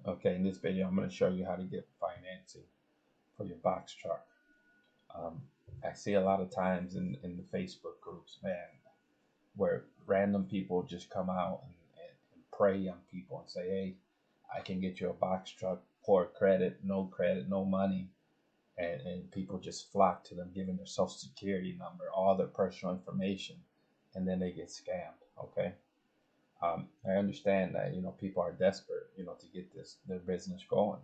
Okay, in this video, I'm going to show you how to get financing for your box truck. Um, I see a lot of times in the Facebook groups, man, where random people just come out and prey on people and say, hey, I can get you a box truck, poor credit, no money. And people just flock to them, giving their social security number, all their personal information, and then they get scammed. Okay. I understand that people are desperate, to get their business going,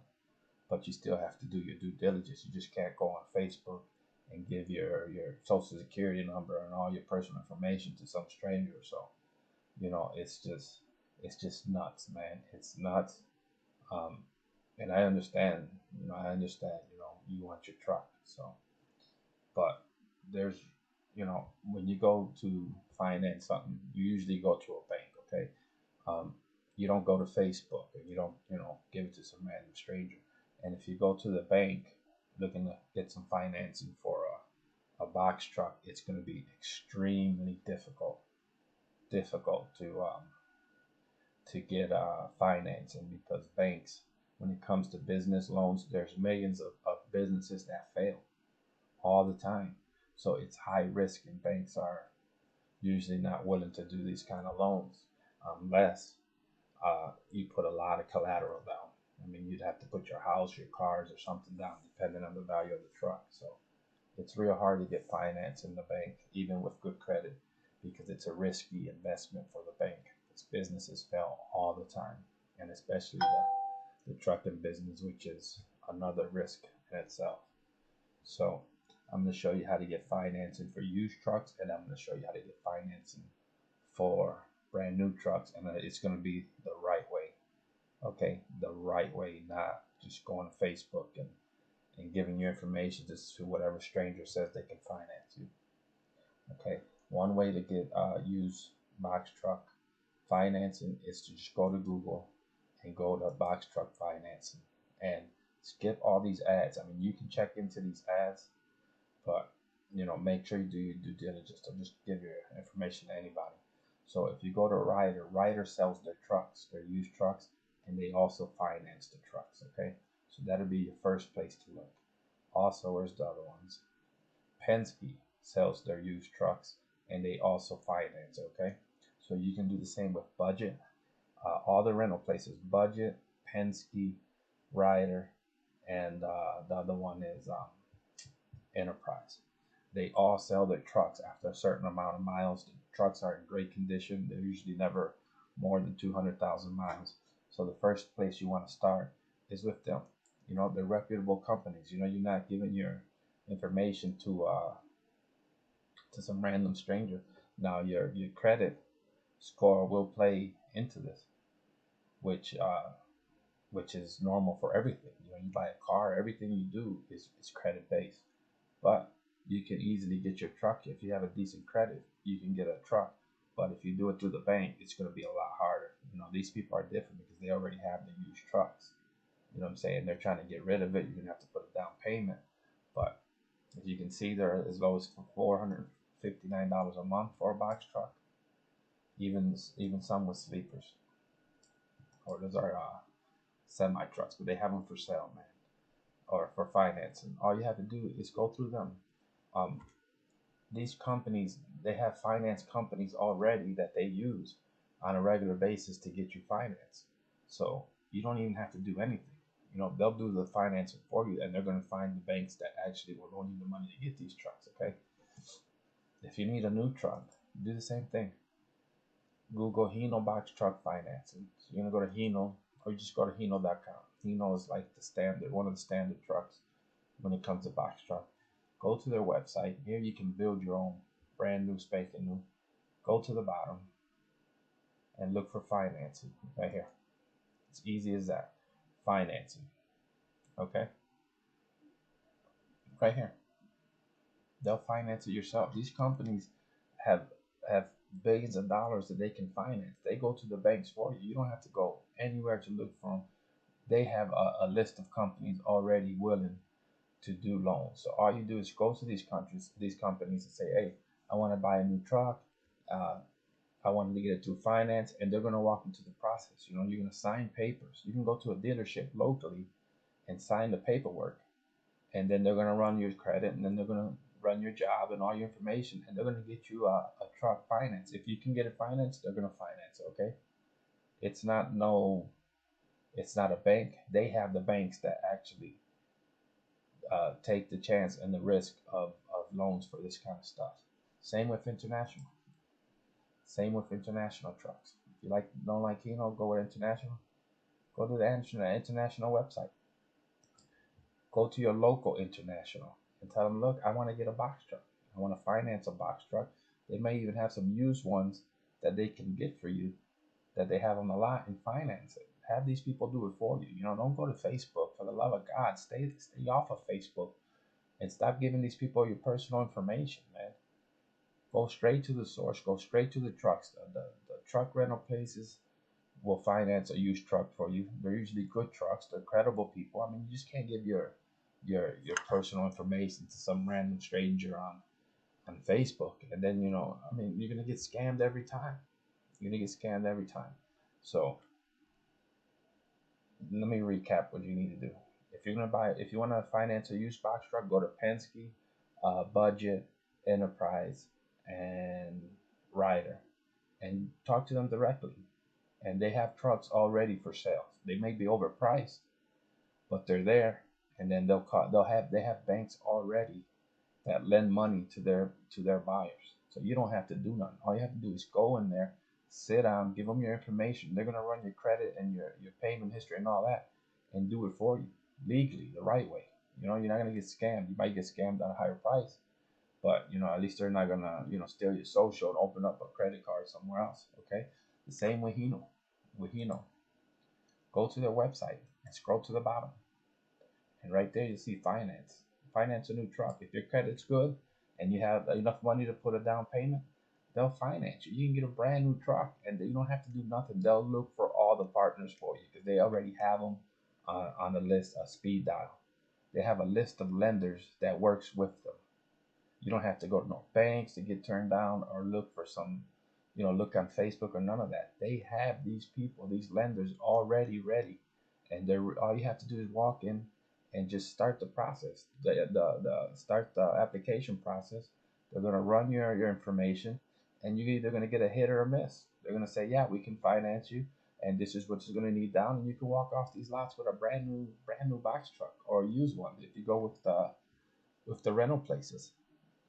but you still have to do your due diligence. You just can't go on Facebook and give your social security number and all your personal information to some stranger. So it's just nuts, man. It's nuts. Um, and I understand. You want your truck. So, but there's when you go to finance something, you usually go to a bank. Okay. um, you don't go to Facebook and you don't, give it to some random stranger. And if you go to the bank looking to get some financing for a box truck, it's going to be extremely difficult to get financing, because banks, when it comes to business loans, there's millions of businesses that fail all the time. So it's high risk, and banks are usually not willing to do these kind of loans unless you put a lot of collateral down. I mean, you'd have to put your house, your cars, or something down, depending on the value of the truck. So it's real hard to get finance in the bank, even with good credit, because it's a risky investment for the bank. Its businesses fail all the time, and especially the trucking business, which is another risk in itself. So I'm going to show you how to get financing for used trucks, and I'm going to show you how to get financing for brand new trucks, and it's going to be the right way. Okay, the right way, not just going to Facebook and giving your information just to whatever stranger says they can finance you. Okay, one way to get used box truck financing is to just go to Google and go to box truck financing and skip all these ads. I mean, you can check into these ads, but make sure you do your due diligence. Don't just give your information to anybody. So if you go to Ryder sells their trucks, their used trucks, and they also finance the trucks. Okay, so that'll be your first place to look. Also, where's the other ones? Penske sells their used trucks, and they also finance. Okay, so you can do the same with Budget. All the rental places: Budget, Penske, Ryder, and the other one is Enterprise. They all sell their trucks after a certain amount of miles. The trucks are in great condition. They're usually never more than 200,000 miles. So the first place you want to start is with them. They're reputable companies. You're not giving your information to some random stranger. Now your credit score will play into this, which which is normal for everything. You buy a car, everything you do is credit based. But you can easily get your truck. If you have a decent credit, you can get a truck. But if you do it through the bank, it's going to be a lot harder. These people are different because they already have the used trucks. You know what I'm saying? They're trying to get rid of it. You're going to have to put a down payment. But as you can see, they're as low as $459 a month for a box truck. Even some with sleepers, or those are semi trucks, but they have them for sale, man, or for financing. All you have to do is go through them. Um, these companies, they have finance companies already that they use on a regular basis to get you finance. So you don't even have to do anything. They'll do the financing for you, and they're going to find the banks that actually will loan you the money to get these trucks. Okay. If you need a new truck, do the same thing. Google Hino box truck financing. So you're going to go to Hino, or you just go to Hino.com. Hino is like the standard, one of the standard trucks when it comes to box truck. Go to their website. Here you can build your own brand new, spanking new. Go to the bottom and look for financing right here. It's easy as that. Financing. Okay? Right here. They'll finance it yourself. These companies have have billions of dollars that they can finance. They go to the banks for you. You don't have to go anywhere to look for them. They have a list of companies already willing to do loans. So all you do is go to these companies and say, "Hey, I want to buy a new truck. Uh, I wanted to get it through finance, and they're gonna walk into the process. You know, you're gonna sign papers. You can go to a dealership locally and sign the paperwork, and then they're gonna run your credit, and then they're gonna run your job and all your information, and they're gonna get you a truck finance. If you can get it financed, they're gonna finance it. Okay, it's not no, it's not a bank. They have the banks that actually take the chance and the risk of loans for this kind of stuff. Same with international. Same with international trucks. If you don't like Keno, go with international. Go to the international website. Go to your local international and tell them, look, I want to get a box truck. I want to finance a box truck. They may even have some used ones that they can get for you that they have on the lot and finance it. Have these people do it for you. You know, don't go to Facebook. For the love of God, stay off of Facebook and stop giving these people your personal information, man. Go straight to the source. Go straight to the trucks. The truck rental places will finance a used truck for you. They're usually good trucks. They're credible people. I mean, you just can't give your personal information to some random stranger on Facebook, and then I mean, you're gonna get scammed every time. You're gonna get scammed every time. So let me recap what you need to do. If you want to finance a used box truck, go to Penske, Budget, Enterprise, and Ryder, and talk to them directly. And they have trucks already for sale. They may be overpriced, but they're there. And then they have banks already that lend money to their buyers. So you don't have to do nothing. All you have to do is go in there, sit down, give them your information. They're gonna run your credit and your payment history and all that, and do it for you legally, the right way. You know, you're not gonna get scammed. You might get scammed at a higher price, but at least they're not gonna steal your social and open up a credit card somewhere else. Okay, the same with Hino. With Hino, go to their website and scroll to the bottom, and right there you see finance. Finance a new truck. If your credit's good and you have enough money to put a down payment, they'll finance you. You can get a brand new truck, and you don't have to do nothing. They'll look for all the partners for you because they already have them on the list, a speed dial. They have a list of lenders that works with them. You don't have to go to no banks to get turned down or look for some, look on Facebook or none of that. They have these people, these lenders already ready, and they're all you have to do is walk in and just start the process. The start the application process. They're gonna run your information, and you're either gonna get a hit or a miss. They're gonna say, yeah, we can finance you, and this is what you're gonna need down, and you can walk off these lots with a brand new box truck or a used one if you go with the rental places.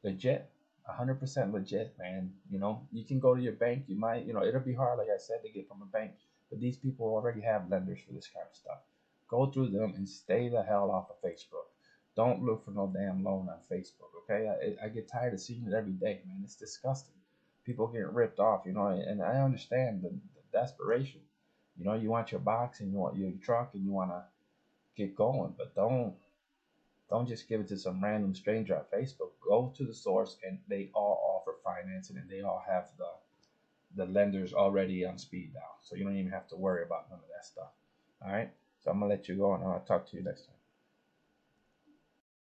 Legit, 100% legit, man. You can go to your bank. You might, it'll be hard, like I said, to get from a bank, but these people already have lenders for this kind of stuff. Go through them and stay the hell off of Facebook. Don't look for no damn loan on Facebook, okay? I get tired of seeing it every day, man. It's disgusting. People getting ripped off, and I understand the desperation. You want your box and you want your truck and you want to get going, but don't just give it to some random stranger on Facebook. Go to the source, and they all offer financing, and they all have the lenders already on speed dial, so you don't even have to worry about none of that stuff. All right, so I'm gonna let you go, and I'll talk to you next time.